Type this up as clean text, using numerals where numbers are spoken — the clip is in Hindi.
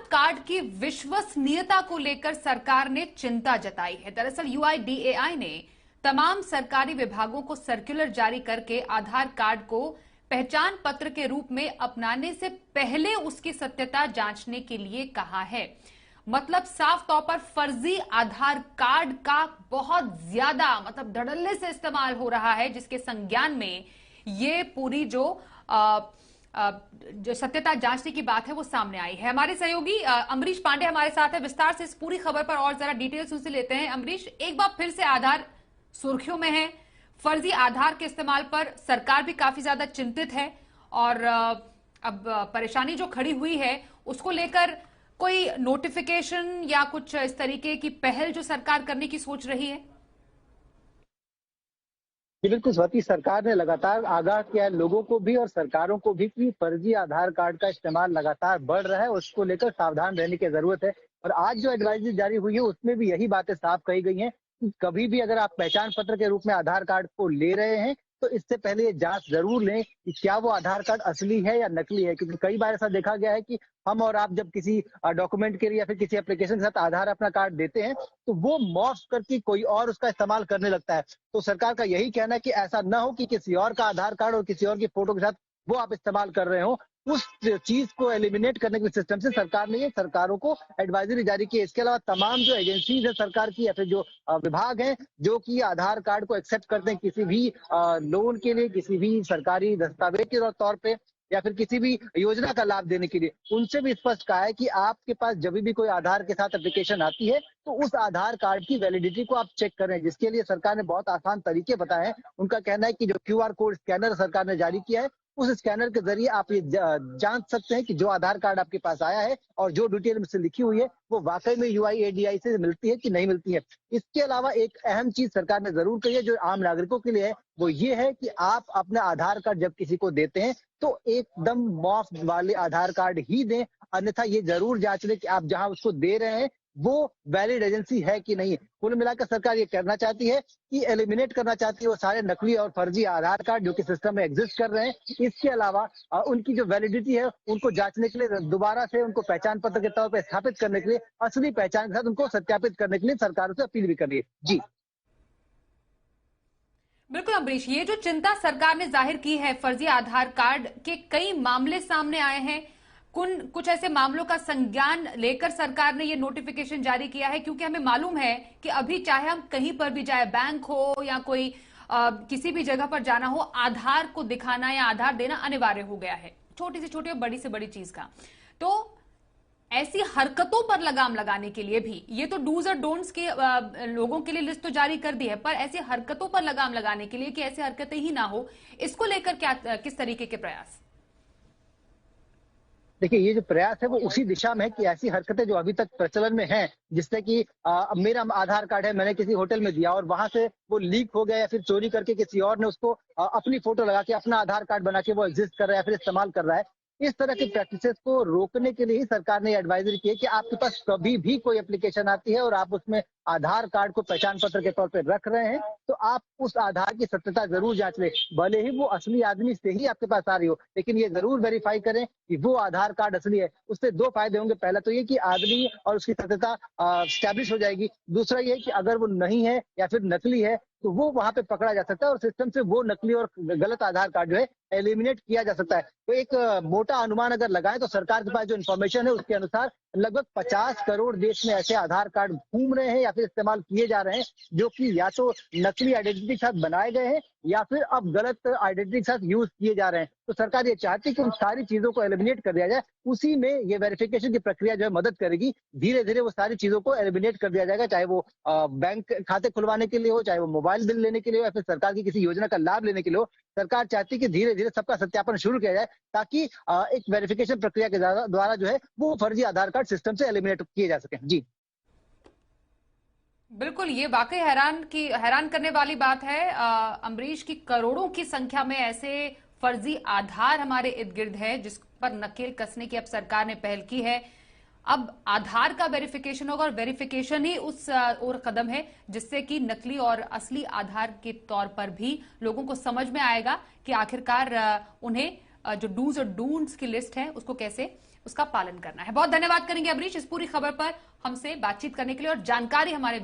कार्ड की विश्वसनीयता को लेकर सरकार ने चिंता जताई है। दरअसल यूआईडीएआई ने तमाम सरकारी विभागों को सर्कुलर जारी करके आधार कार्ड को पहचान पत्र के रूप में अपनाने से पहले उसकी सत्यता जांचने के लिए कहा है। मतलब साफ तौर पर फर्जी आधार कार्ड का बहुत ज्यादा धड़ल्ले से इस्तेमाल हो रहा है, जिसके संज्ञान में ये पूरी जो सत्यता जांचने की बात है वो सामने आई है। हमारे सहयोगी अमरीश पांडे हमारे साथ है, विस्तार से इस पूरी खबर पर और जरा डिटेल्स उनसे लेते हैं। अमरीश, एक बार फिर से आधार सुर्खियों में है, फर्जी आधार के इस्तेमाल पर सरकार भी काफी ज्यादा चिंतित है और अब परेशानी जो खड़ी हुई है उसको लेकर कोई नोटिफिकेशन या कुछ इस तरीके की पहल जो सरकार करने की सोच रही है? बिल्कुल स्वाति, सरकार ने लगातार आगाह किया है लोगों को भी और सरकारों को भी कि फर्जी आधार कार्ड का इस्तेमाल लगातार बढ़ रहा है, उसको लेकर सावधान रहने की जरूरत है। और आज जो एडवाइजरी जारी हुई है उसमें भी यही बातें साफ कही गई हैं कि कभी भी अगर आप पहचान पत्र के रूप में आधार कार्ड को ले रहे हैं तो इससे पहले ये जांच जरूर लें कि क्या वो आधार कार्ड असली है या नकली है, क्योंकि कई बार ऐसा देखा गया है कि हम और आप जब किसी डॉक्यूमेंट के लिए या फिर किसी एप्लीकेशन के साथ आधार अपना कार्ड देते हैं तो वो मॉर्फ करके कोई और उसका इस्तेमाल करने लगता है। तो सरकार का यही कहना है कि ऐसा ना हो कि किसी और का आधार कार्ड और किसी और की फोटो के साथ वो आप इस्तेमाल कर रहे हो। उस चीज को एलिमिनेट करने के सिस्टम से सरकार ने ये सरकारों को एडवाइजरी जारी की है। इसके अलावा तमाम जो एजेंसीज है सरकार की या फिर जो विभाग हैं जो कि आधार कार्ड को एक्सेप्ट करते हैं किसी भी लोन के लिए, किसी भी सरकारी दस्तावेज के तौर पे या फिर किसी भी योजना का लाभ देने के लिए, उनसे भी स्पष्ट कहा है कि आपके पास जब भी कोई आधार के साथ एप्लीकेशन आती है तो उस आधार कार्ड की वैलिडिटी को आप चेक करें, जिसके लिए सरकार ने बहुत आसान तरीके बताए हैं। उनका कहना है कि जो क्यूआर कोड स्कैनर सरकार ने जारी किया है उस स्कैनर के जरिए आप ये जांच सकते हैं कि जो आधार कार्ड आपके पास आया है और जो डिटेल में लिखी हुई है वो वाकई में यूआईडीएआई से मिलती है कि नहीं मिलती है। इसके अलावा एक अहम चीज सरकार ने जरूर कही है जो आम नागरिकों के लिए है, वो ये है कि आप अपना आधार कार्ड जब किसी को देते हैं तो एकदम मॉफ वाले आधार कार्ड ही दें, अन्यथा ये जरूर जांच लें कि आप जहां उसको दे रहे हैं वो वैलिड एजेंसी है कि नहीं। कुल मिलाकर सरकार ये करना चाहती है कि एलिमिनेट करना चाहती है वो सारे नकली और फर्जी आधार कार्ड जो कि सिस्टम में एग्जिस्ट कर रहे हैं। इसके अलावा उनकी जो वैलिडिटी है उनको जांचने के लिए दोबारा से उनको पहचान पत्र के तौर पर स्थापित करने के लिए असली पहचान के साथ उनको सत्यापित करने के लिए सरकारों से अपील भी कर रही है। जी बिल्कुल अमरीश, ये जो चिंता सरकार ने जाहिर की है, फर्जी आधार कार्ड के कई मामले सामने आए हैं, कुछ ऐसे मामलों का संज्ञान लेकर सरकार ने ये नोटिफिकेशन जारी किया है, क्योंकि हमें मालूम है कि अभी चाहे हम कहीं पर भी जाए, बैंक हो या कोई किसी भी जगह पर जाना हो, आधार को दिखाना या आधार देना अनिवार्य हो गया है, छोटी से छोटी और बड़ी से बड़ी चीज का। तो ऐसी हरकतों पर लगाम लगाने के लिए भी ये तो डूज और डोंट्स के लोगों के लिए लिस्ट तो जारी कर दी है, पर ऐसी हरकतों पर लगाम लगाने के लिए कि ऐसी हरकतें ही ना हो, इसको लेकर क्या किस तरीके के प्रयास? देखिए, ये जो प्रयास है वो उसी दिशा में है कि ऐसी हरकतें जो अभी तक प्रचलन में हैं, जिससे कि मेरा आधार कार्ड है, मैंने किसी होटल में दिया और वहां से वो लीक हो गया या फिर चोरी करके किसी और ने उसको अपनी फोटो लगा के अपना आधार कार्ड बना के वो एग्जिस्ट कर रहा है फिर इस्तेमाल कर रहा है। इस तरह की प्रैक्टिसेस को रोकने के लिए ही सरकार ने एडवाइजरी की है कि आपके पास कभी भी कोई एप्लीकेशन आती है और आप उसमें आधार कार्ड को पहचान पत्र के तौर पर रख रहे हैं तो आप उस आधार की सत्यता जरूर जांच लें, भले ही वो असली आदमी से ही आपके पास आ रही हो, लेकिन ये जरूर वेरीफाई करें कि वो आधार कार्ड असली है। उससे दो फायदे होंगे, पहला तो ये कि आदमी और उसकी सत्यता स्टैब्लिश हो जाएगी, दूसरा ये कि अगर वो नहीं है या फिर नकली है तो वो वहां पे पकड़ा जा सकता है और सिस्टम से वो नकली और गलत आधार कार्ड जो है एलिमिनेट किया जा सकता है। तो एक मोटा अनुमान अगर लगाएं तो सरकार के पास जो इन्फॉर्मेशन है उसके अनुसार लगभग 50 करोड़ देश में ऐसे आधार कार्ड घूम रहे हैं या फिर इस्तेमाल किए जा रहे हैं जो कि या तो नकली आइडेंटिटी के साथ बनाए गए हैं या फिर अब गलत आइडेंटिटी के साथ यूज किए जा रहे हैं। तो सरकार ये चाहती है कि उन सारी चीजों को एलिमिनेट कर दिया जाए, उसी में ये वेरिफिकेशन की प्रक्रिया जो है मदद करेगी। धीरे धीरे वो सारी चीजों को एलिमिनेट कर दिया जाएगा, चाहे वो बैंक खाते खुलवाने के लिए हो, चाहे वो मोबाइल बिल लेने के लिए हो या फिर सरकार की किसी योजना का लाभ लेने के लिए हो। सरकार चाहती है कि धीरे धीरे सबका सत्यापन शुरू किया जाए ताकि एक वेरिफिकेशन प्रक्रिया के द्वारा जो है वो फर्जी आधार कार्ड सिस्टम से एलिमिनेट किए जा सके। जी बिल्कुल, ये वाकई हैरान करने वाली बात है अमरीश की करोड़ों की संख्या में ऐसे फर्जी आधार हमारे इर्द गिर्द है जिस पर नकेल कसने की अब सरकार ने पहल की है। अब आधार का वेरिफिकेशन होगा और वेरिफिकेशन ही उस और कदम है जिससे कि नकली और असली आधार के तौर पर भी लोगों को समझ में आएगा कि आखिरकार उन्हें जो डूज और डोंट्स की लिस्ट है उसको कैसे उसका पालन करना है। बहुत धन्यवाद करेंगे अमरीश इस पूरी खबर पर हमसे बातचीत करने के लिए और जानकारी हमारे